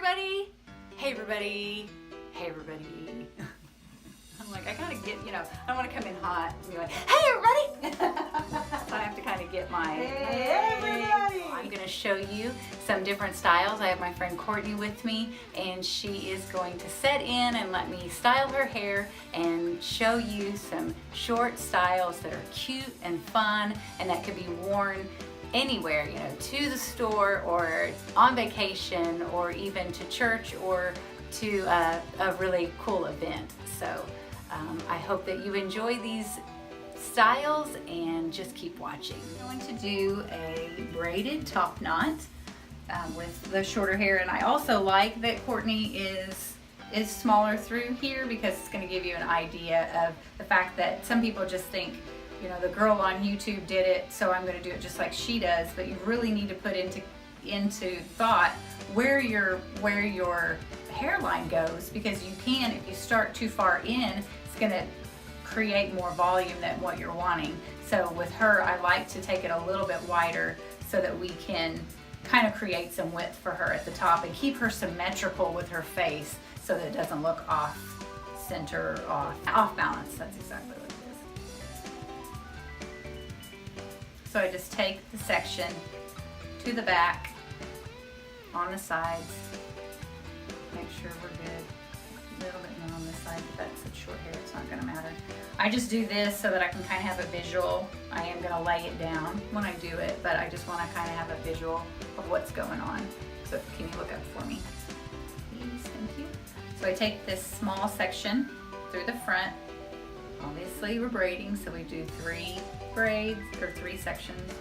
everybody. Hey everybody. Hey everybody. I'm like, I gotta get, I don't want to come in hot and be like, hey everybody. So I have to kind of get my, hey everybody. I'm gonna show you some different styles. I have my friend Courtney with me, and she is going to set in and let me style her hair and show you some short styles that are cute and fun and that could be worn anywhere, to the store or on vacation or even to church or to a really cool event. So I hope that you enjoy these styles and just keep watching. I'm going to do a braided top knot with the shorter hair, and I also like that Courtney is smaller through here because it's going to give you an idea of the fact that some people just think, the girl on YouTube did it, so I'm going to do it just like she does. But you really need to put into thought where your hairline goes, because you can, if you start too far in, it's going to create more volume than what you're wanting. So with her, I like to take it a little bit wider so that we can kind of create some width for her at the top and keep her symmetrical with her face so that it doesn't look off center or off balance. That's exactly what it is. So I just take the section to the back, on the sides, make sure we're good. A little bit more on this side, but that's such short hair, it's not gonna matter. I just do this so that I can kind of have a visual. I am gonna lay it down when I do it, but I just wanna kind of have a visual of what's going on. So can you look up for me, please? Thank you. So I take this small section through the front. Obviously we're braiding, so we do 3 braids or 3 sections,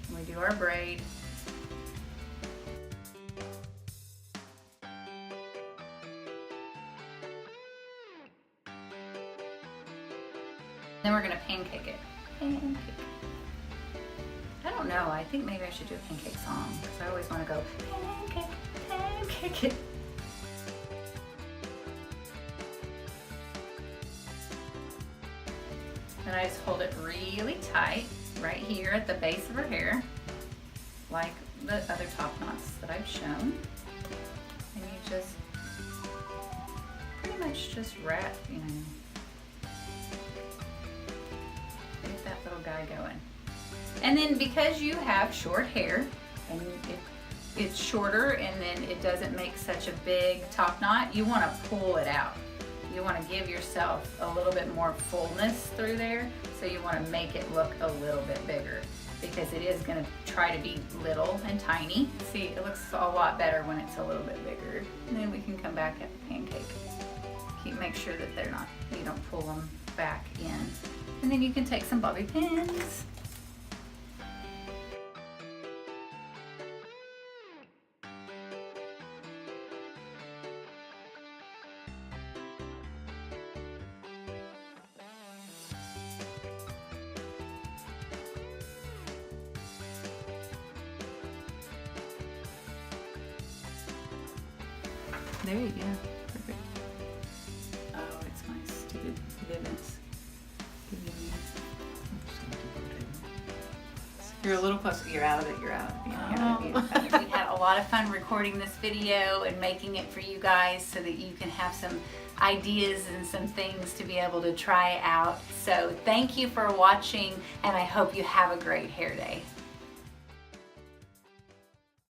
and we do our braid. Then we're gonna pancake it. Pancake. I don't know, I think maybe I should do a pancake song, because I always want to go pancake, pancake it. And I just hold it really tight right here at the base of her hair, like the other top knots that I've shown. And you just pretty much just wrap, get that little guy going. And then because you have short hair and it's shorter and then it doesn't make such a big top knot, you want to pull it out. You want to give yourself a little bit more fullness through there, so you want to make it look a little bit bigger, because it is going to try to be little and tiny. See, it looks a lot better when it's a little bit bigger. And then we can come back at the pancake. Make sure that you don't pull them back in. And then you can take some bobby pins. There you go. Perfect. Oh, it's my stupid ribbons. You're a little closer. You're out of it. You're out of it. We had a lot of fun recording this video and making it for you guys so that you can have some ideas and some things to be able to try out. So thank you for watching, and I hope you have a great hair day.